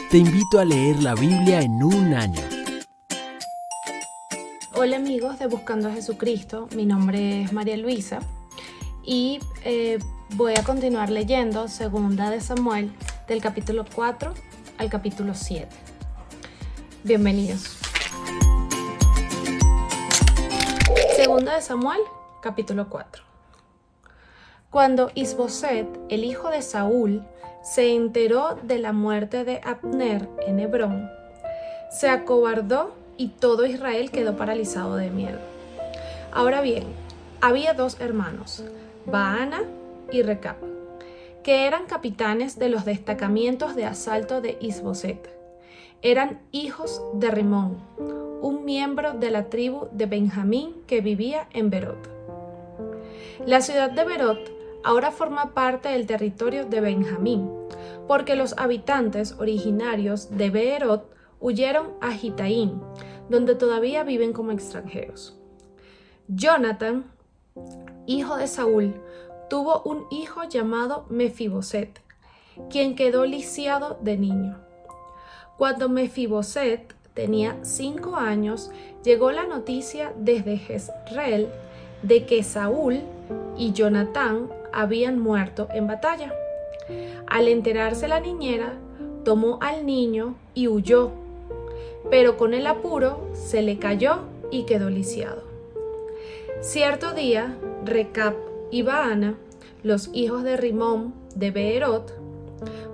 Te invito a leer la Biblia en un año. Hola amigos de Buscando a Jesucristo, mi nombre es María Luisa y voy a continuar leyendo Segunda de Samuel del capítulo 4 al capítulo 7. Bienvenidos. Segunda de Samuel, capítulo 4. Cuando Isboset, el hijo de Saúl, se enteró de la muerte de Abner en Hebrón, se acobardó y todo Israel quedó paralizado de miedo. Ahora bien, había dos hermanos, Baana y Recab, que eran capitanes de los destacamentos de asalto de Isboset. Eran hijos de Rimón, un miembro de la tribu de Benjamín que vivía en Berot. La ciudad de Berot ahora forma parte del territorio de Benjamín, porque los habitantes originarios de Berot huyeron a Gitaim, donde todavía viven como extranjeros. Jonatán, hijo de Saúl, tuvo un hijo llamado Mefiboset, quien quedó lisiado de niño. Cuando Mefiboset tenía 5 años, llegó la noticia desde Jezreel de que Saúl y Jonatán habían muerto en batalla. Al enterarse la niñera, tomó al niño y huyó, pero con el apuro se le cayó y quedó lisiado. Cierto día, Recab y Baana, los hijos de Rimón de Beerot,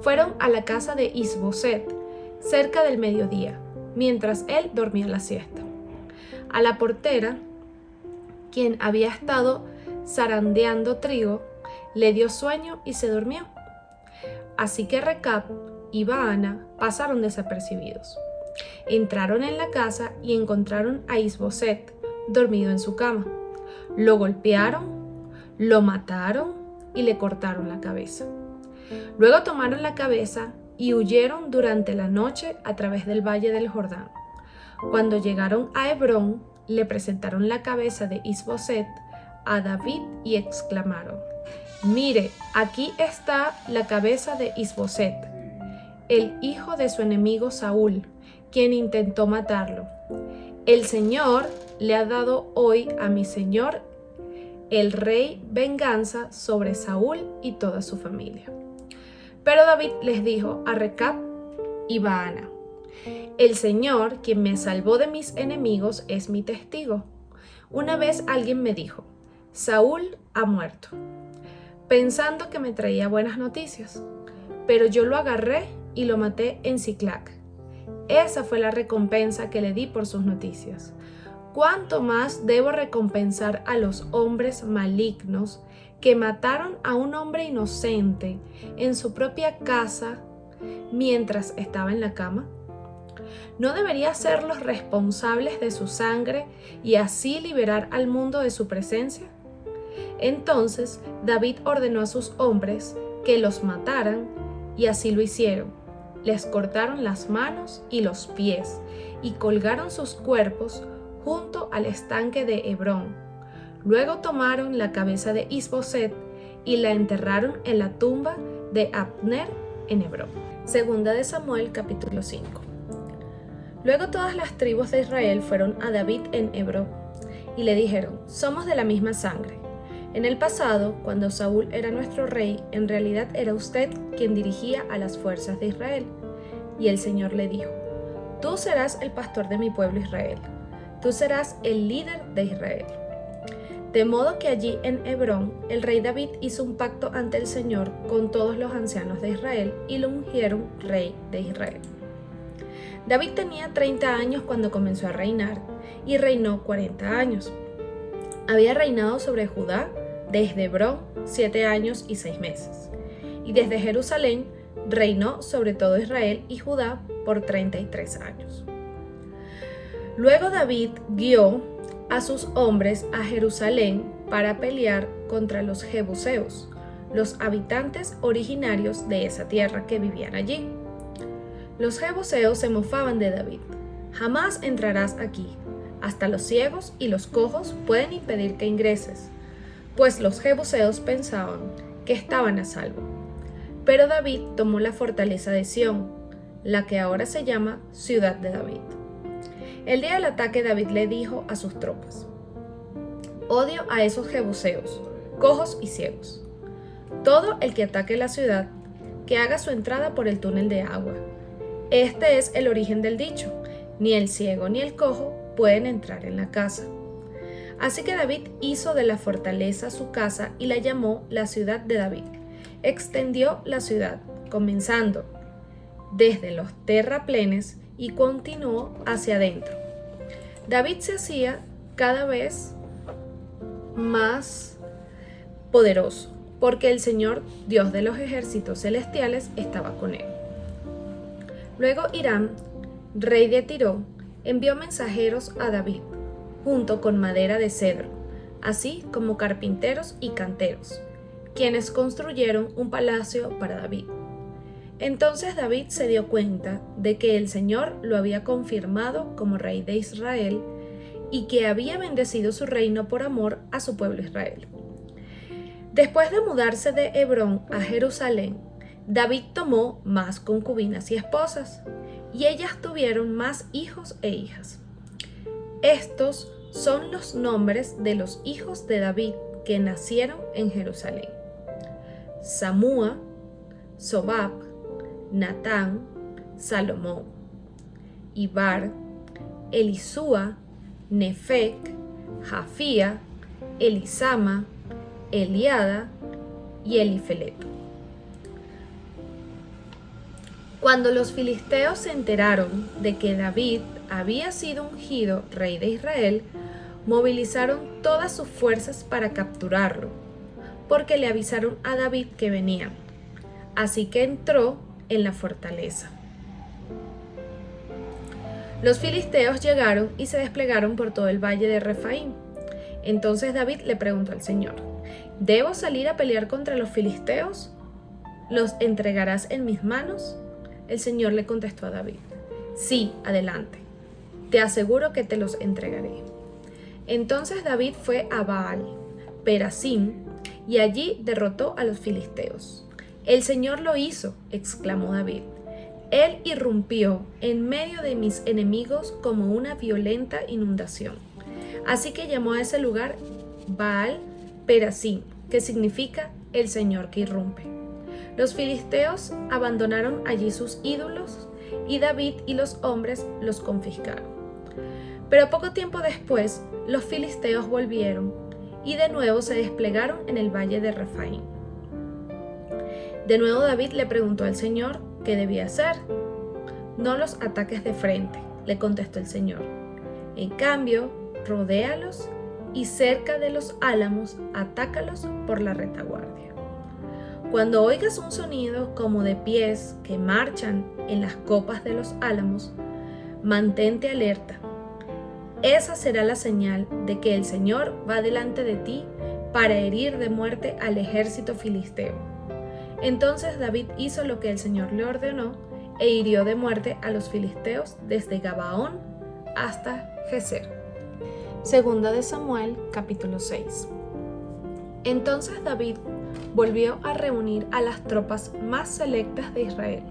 fueron a la casa de Isboset cerca del mediodía, mientras él dormía la siesta. A la portera, quien había estado zarandeando trigo, le dio sueño y se durmió. Así que Recab y Baana pasaron desapercibidos. Entraron en la casa y encontraron a Isboset dormido en su cama. Lo golpearon, lo mataron y le cortaron la cabeza. Luego tomaron la cabeza y huyeron durante la noche a través del valle del Jordán. Cuando llegaron a Hebrón, le presentaron la cabeza de Isboset a David y exclamaron: «Mire, aquí está la cabeza de Isboset, el hijo de su enemigo Saúl, quien intentó matarlo. El Señor le ha dado hoy a mi señor, el rey, venganza sobre Saúl y toda su familia». Pero David les dijo a Recab y Baana: «El Señor, quien me salvó de mis enemigos, es mi testigo. Una vez alguien me dijo: Saúl ha muerto, pensando que me traía buenas noticias, pero yo lo agarré y lo maté en Siclac. Esa fue la recompensa que le di por sus noticias. ¿Cuánto más debo recompensar a los hombres malignos que mataron a un hombre inocente en su propia casa mientras estaba en la cama? ¿No debería hacerlos responsables de su sangre y así liberar al mundo de su presencia?». Entonces David ordenó a sus hombres que los mataran, y así lo hicieron. Les cortaron las manos y los pies y colgaron sus cuerpos junto al estanque de Hebrón. Luego tomaron la cabeza de Isboset y la enterraron en la tumba de Abner en Hebrón. Segunda de Samuel, capítulo 5. Luego todas las tribus de Israel fueron a David en Hebrón y le dijeron: «Somos de la misma sangre. En el pasado, cuando Saúl era nuestro rey, en realidad era usted quien dirigía a las fuerzas de Israel». Y el Señor le dijo: «Tú serás el pastor de mi pueblo Israel. Tú serás el líder de Israel». De modo que allí en Hebrón, el rey David hizo un pacto ante el Señor con todos los ancianos de Israel y lo ungieron rey de Israel. David tenía 30 años cuando comenzó a reinar y reinó 40 años. Había reinado sobre Judá desde Hebrón 7 años y 6 meses, y desde Jerusalén reinó sobre todo Israel y Judá por 33 años. Luego David guió a sus hombres a Jerusalén para pelear contra los jebuseos, los habitantes originarios de esa tierra que vivían allí. Los jebuseos se mofaban de David: «Jamás entrarás aquí. Hasta los ciegos y los cojos pueden impedir que ingreses», pues los jebuseos pensaban que estaban a salvo. Pero David tomó la fortaleza de Sión, la que ahora se llama Ciudad de David. El día del ataque, David le dijo a sus tropas: odio a esos jebuseos, cojos y ciegos. Todo el que ataque la ciudad, que haga su entrada por el túnel de agua. Este es el origen del dicho: ni el ciego ni el cojo pueden entrar en la casa. Así que David hizo de la fortaleza su casa y la llamó la ciudad de David. Extendió la ciudad, comenzando desde los terraplenes y continuó hacia adentro. David se hacía cada vez más poderoso, porque el Señor, Dios de los ejércitos celestiales, estaba con él. Luego Hiram, rey de Tiro, envió mensajeros a David, junto con madera de cedro, así como carpinteros y canteros, quienes construyeron un palacio para David. Entonces David se dio cuenta de que el Señor lo había confirmado como rey de Israel y que había bendecido su reino por amor a su pueblo Israel. Después de mudarse de Hebrón a Jerusalén, David tomó más concubinas y esposas, y ellas tuvieron más hijos e hijas. Estos son los nombres de los hijos de David que nacieron en Jerusalén: Samúa, Sobab, Natán, Salomón, Ibar, Elisúa, Nefec, Jafía, Elisama, Eliada y Elifeleto. Cuando los filisteos se enteraron de que David había sido ungido rey de Israel, movilizaron todas sus fuerzas para capturarlo, porque le avisaron a David que venían. Así que entró en la fortaleza. Los filisteos llegaron y se desplegaron por todo el valle de Refaim. Entonces David le preguntó al Señor: ¿debo salir a pelear contra los filisteos? ¿Los entregarás en mis manos? El Señor le contestó a David: sí, adelante. Te aseguro que te los entregaré. Entonces David fue a Baal Perasim y allí derrotó a los filisteos. El Señor lo hizo, exclamó David. Él irrumpió en medio de mis enemigos como una violenta inundación. Así que llamó a ese lugar Baal Perasim, que significa el Señor que irrumpe. Los filisteos abandonaron allí sus ídolos y David y los hombres los confiscaron. Pero poco tiempo después, los filisteos volvieron y de nuevo se desplegaron en el valle de Refaim. De nuevo David le preguntó al Señor qué debía hacer. No los ataques de frente, le contestó el Señor. En cambio, rodéalos y cerca de los álamos, atácalos por la retaguardia. Cuando oigas un sonido como de pies que marchan en las copas de los álamos, mantente alerta. Esa será la señal de que el Señor va delante de ti para herir de muerte al ejército filisteo. Entonces David hizo lo que el Señor le ordenó e hirió de muerte a los filisteos desde Gabaón hasta Geser. Segunda de Samuel, capítulo 6. Entonces David volvió a reunir a las tropas más selectas de Israel,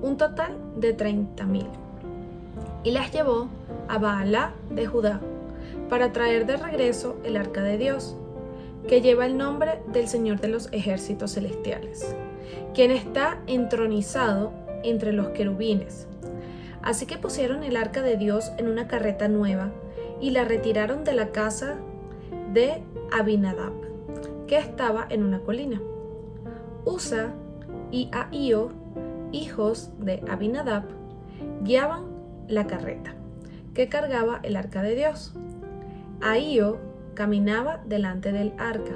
un total de 30,000, y las llevó a Baalá de Judá para traer de regreso el arca de Dios, que lleva el nombre del Señor de los ejércitos celestiales, quien está entronizado entre los querubines. Así que pusieron el arca de Dios en una carreta nueva y la retiraron de la casa de Abinadab, que estaba en una colina. Usa y Ahío, hijos de Abinadab, guiaban la carreta que cargaba el arca de Dios. Ahío caminaba delante del arca.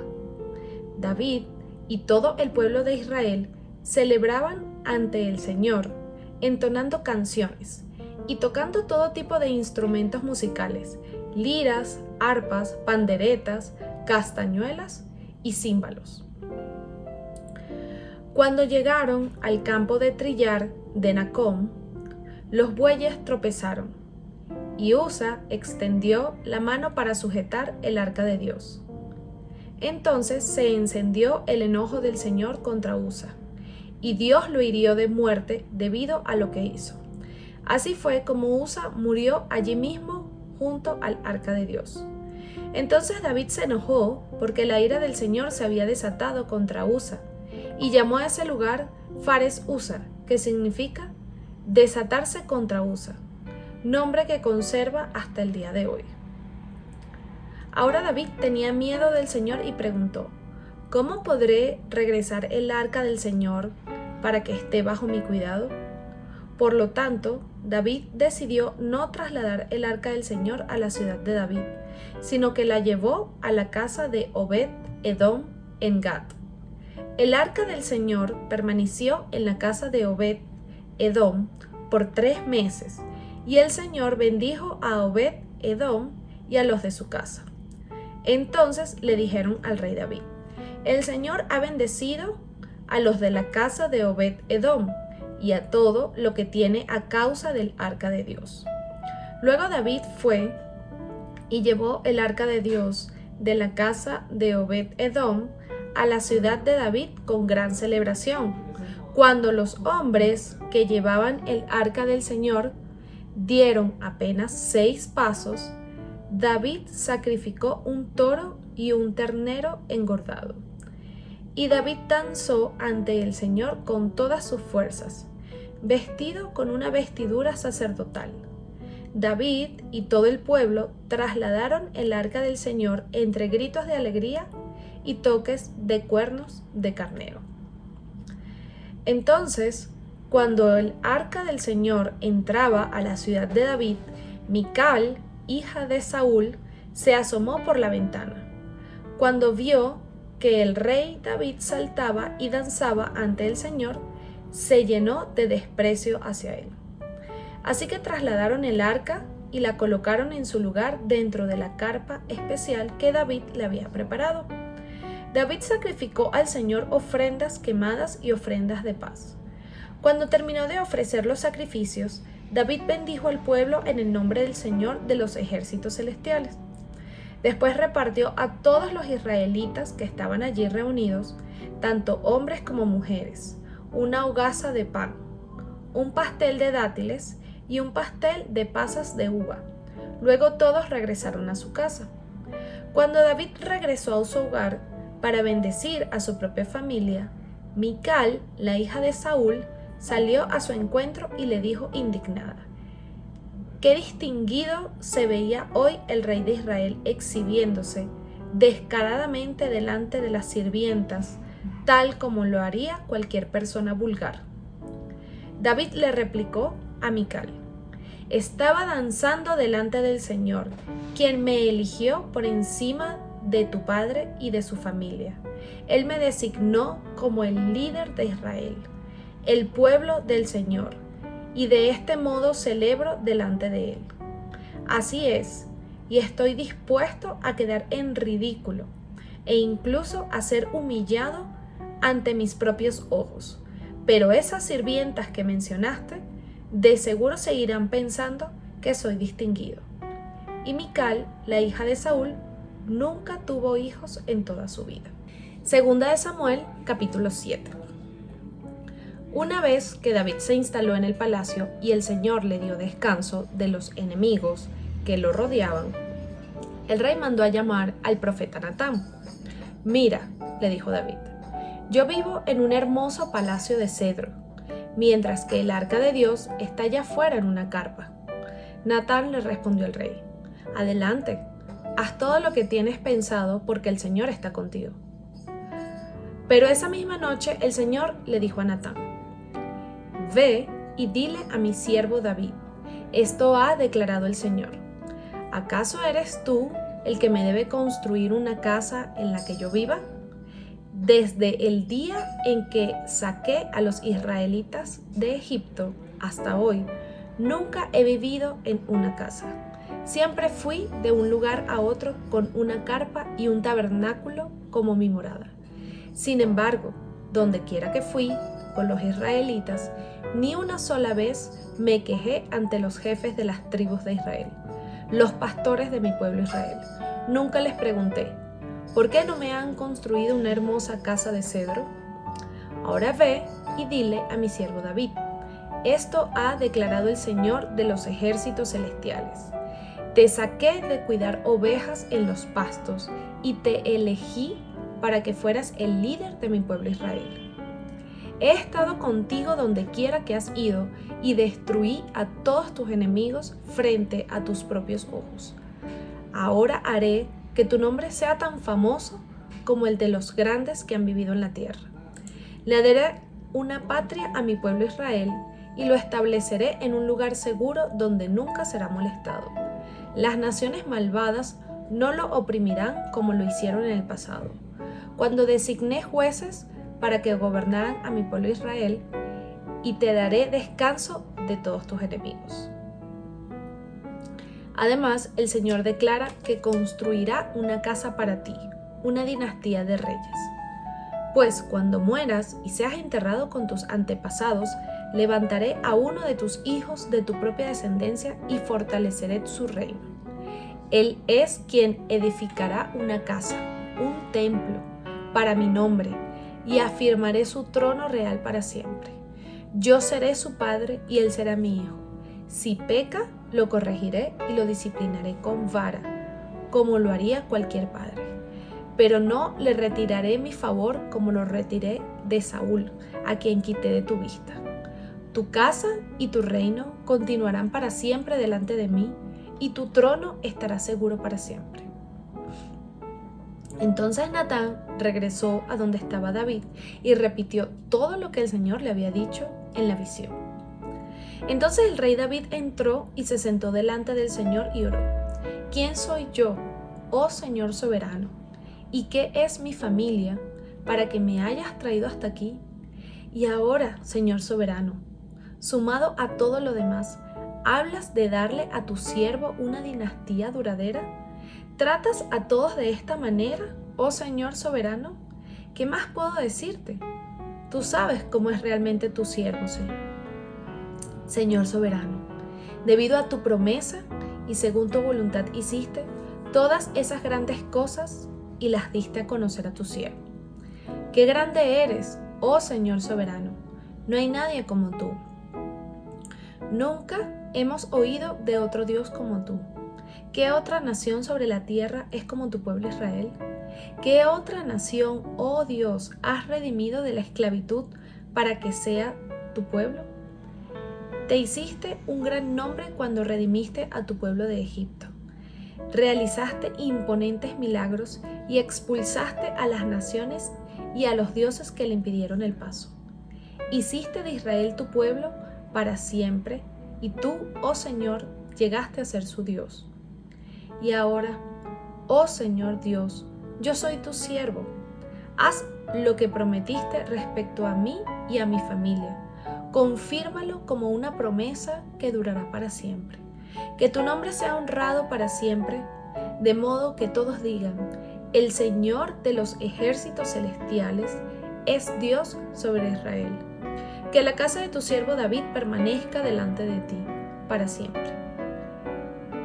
David y todo el pueblo de Israel celebraban ante el Señor, entonando canciones y tocando todo tipo de instrumentos musicales, liras, arpas, panderetas, castañuelas y címbalos. Cuando llegaron al campo de trillar de Nacón, los bueyes tropezaron, y Usa extendió la mano para sujetar el arca de Dios. Entonces se encendió el enojo del Señor contra Usa, y Dios lo hirió de muerte debido a lo que hizo. Así fue como Usa murió allí mismo junto al arca de Dios. Entonces David se enojó porque la ira del Señor se había desatado contra Usa y llamó a ese lugar Fares Usa, que significa desatarse contra Usa, nombre que conserva hasta el día de hoy. Ahora David tenía miedo del Señor y preguntó: ¿cómo podré regresar el arca del Señor para que esté bajo mi cuidado? Por lo tanto, David decidió no trasladar el arca del Señor a la ciudad de David, sino que la llevó a la casa de Obed-Edom en Gat. El arca del Señor permaneció en la casa de Obed-Edom por 3 meses, y el Señor bendijo a Obed-Edom y a los de su casa. Entonces le dijeron al rey David: el Señor ha bendecido a los de la casa de Obed-Edom y a todo lo que tiene a causa del arca de Dios. Luego David fue y llevó el arca de Dios de la casa de Obed-Edom a la ciudad de David con gran celebración. Cuando los hombres que llevaban el arca del Señor dieron apenas 6 pasos, David sacrificó un toro y un ternero engordado. Y David danzó ante el Señor con todas sus fuerzas, vestido con una vestidura sacerdotal. David y todo el pueblo trasladaron el arca del Señor entre gritos de alegría y toques de cuernos de carnero. Entonces, cuando el arca del Señor entraba a la ciudad de David, Mical, hija de Saúl, se asomó por la ventana. Cuando vio que el rey David saltaba y danzaba ante el Señor, se llenó de desprecio hacia él. Así que trasladaron el arca y la colocaron en su lugar dentro de la carpa especial que David le había preparado. David sacrificó al Señor ofrendas quemadas y ofrendas de paz. Cuando terminó de ofrecer los sacrificios, David bendijo al pueblo en el nombre del Señor de los ejércitos celestiales. Después repartió a todos los israelitas que estaban allí reunidos, tanto hombres como mujeres, una hogaza de pan, un pastel de dátiles y un pastel de pasas de uva. Luego todos regresaron a su casa. Cuando David regresó a su hogar para bendecir a su propia familia, Mical, la hija de Saúl, salió a su encuentro y le dijo indignada: «Qué distinguido se veía hoy el rey de Israel exhibiéndose descaradamente delante de las sirvientas, tal como lo haría cualquier persona vulgar». David le replicó a Mical: «Estaba danzando delante del Señor, quien me eligió por encima de tu padre y de su familia. Él me designó como el líder de Israel, el pueblo del Señor, y de este modo celebro delante de él. Así es, y estoy dispuesto a quedar en ridículo e incluso a ser humillado ante mis propios ojos. Pero esas sirvientas que mencionaste de seguro seguirán pensando que soy distinguido». Y Mical, la hija de Saúl, nunca tuvo hijos en toda su vida. Segunda de Samuel, capítulo 7. Una vez que David se instaló en el palacio y el Señor le dio descanso de los enemigos que lo rodeaban, el rey mandó a llamar al profeta Natán. «Mira», le dijo David, «yo vivo en un hermoso palacio de cedro, mientras que el arca de Dios está allá afuera en una carpa». Natán le respondió al rey: «Adelante, haz todo lo que tienes pensado porque el Señor está contigo». Pero esa misma noche el Señor le dijo a Natán: «Ve y dile a mi siervo David, esto ha declarado el Señor. ¿Acaso eres tú el que me debe construir una casa en la que yo viva? Desde el día en que saqué a los israelitas de Egipto hasta hoy, nunca he vivido en una casa. Siempre fui de un lugar a otro con una carpa y un tabernáculo como mi morada. Sin embargo, donde quiera que fui con los israelitas, ni una sola vez me quejé ante los jefes de las tribus de Israel, los pastores de mi pueblo Israel. Nunca les pregunté: ¿por qué no me han construido una hermosa casa de cedro? Ahora ve y dile a mi siervo David: esto ha declarado el Señor de los ejércitos celestiales. Te saqué de cuidar ovejas en los pastos y te elegí para que fueras el líder de mi pueblo Israel. He estado contigo donde quiera que has ido y destruí a todos tus enemigos frente a tus propios ojos. Ahora haré que tu nombre sea tan famoso como el de los grandes que han vivido en la tierra. Le daré una patria a mi pueblo Israel y lo estableceré en un lugar seguro donde nunca será molestado. Las naciones malvadas no lo oprimirán como lo hicieron en el pasado, cuando designé jueces para que gobernaran a mi pueblo Israel, y te daré descanso de todos tus enemigos. Además, el Señor declara que construirá una casa para ti, una dinastía de reyes. Pues cuando mueras y seas enterrado con tus antepasados, levantaré a uno de tus hijos de tu propia descendencia y fortaleceré su reino. Él es quien edificará una casa, un templo, para mi nombre, y afirmaré su trono real para siempre. Yo seré su padre y él será mi hijo. Si peca, lo corregiré y lo disciplinaré con vara, como lo haría cualquier padre. Pero no le retiraré mi favor como lo retiré de Saúl, a quien quité de tu vista. Tu casa y tu reino continuarán para siempre delante de mí, y tu trono estará seguro para siempre. Entonces Natán regresó a donde estaba David y repitió todo lo que el Señor le había dicho en la visión. Entonces el rey David entró y se sentó delante del Señor y oró: ¿Quién soy yo, oh Señor soberano? ¿Y qué es mi familia para que me hayas traído hasta aquí? Y ahora, Señor soberano, sumado a todo lo demás, ¿hablas de darle a tu siervo una dinastía duradera? ¿Tratas a todos de esta manera, oh Señor soberano? ¿Qué más puedo decirte? Tú sabes cómo es realmente tu siervo, Señor soberano. Debido a tu promesa y según tu voluntad hiciste todas esas grandes cosas y las diste a conocer a tu siervo. ¡Qué grande eres, oh Señor soberano! No hay nadie como tú. Nunca hemos oído de otro Dios como tú. ¿Qué otra nación sobre la tierra es como tu pueblo Israel? ¿Qué otra nación, oh Dios, has redimido de la esclavitud para que sea tu pueblo? Te hiciste un gran nombre cuando redimiste a tu pueblo de Egipto. Realizaste imponentes milagros y expulsaste a las naciones y a los dioses que le impidieron el paso. Hiciste de Israel tu pueblo para siempre, y tú, oh Señor, llegaste a ser su Dios. Y ahora, oh Señor Dios, yo soy tu siervo. Haz lo que prometiste respecto a mí y a mi familia. Confírmalo como una promesa que durará para siempre. Que tu nombre sea honrado para siempre, de modo que todos digan: el Señor de los ejércitos celestiales es Dios sobre Israel. Que la casa de tu siervo David permanezca delante de ti para siempre.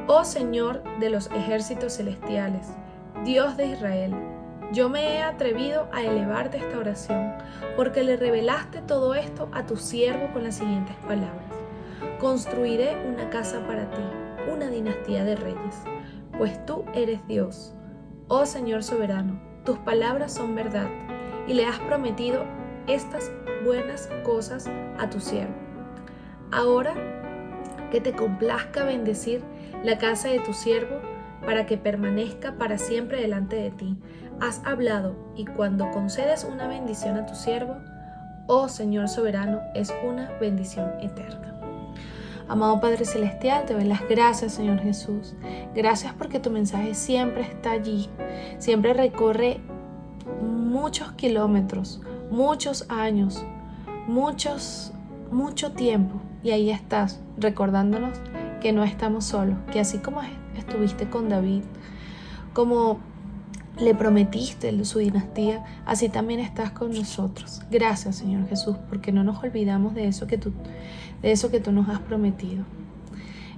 Oh Señor de los ejércitos celestiales, Dios de Israel, yo me he atrevido a elevarte esta oración porque le revelaste todo esto a tu siervo con las siguientes palabras: construiré una casa para ti, una dinastía de reyes, pues tú eres Dios. Oh Señor soberano, tus palabras son verdad y le has prometido estas buenas cosas a tu siervo. Ahora que te complazca bendecir la casa de tu siervo para que permanezca para siempre delante de ti. Has hablado, y cuando concedes una bendición a tu siervo, oh Señor soberano, es una bendición eterna. Amado Padre Celestial, te doy las gracias, Señor Jesús. Gracias porque tu mensaje siempre está allí, siempre recorre muchos kilómetros, muchos años, mucho tiempo, y ahí estás recordándonos que no estamos solos, que así como estuviste con David, como le prometiste su dinastía, así también estás con nosotros. Gracias, Señor Jesús, porque no nos olvidamos de eso que tú nos has prometido.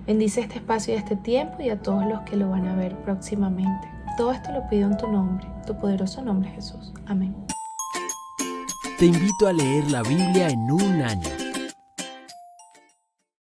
Bendice este espacio y este tiempo y a todos los que lo van a ver próximamente. Todo esto lo pido en tu nombre, tu poderoso nombre, Jesús. Amén. Te invito a leer la Biblia en un año.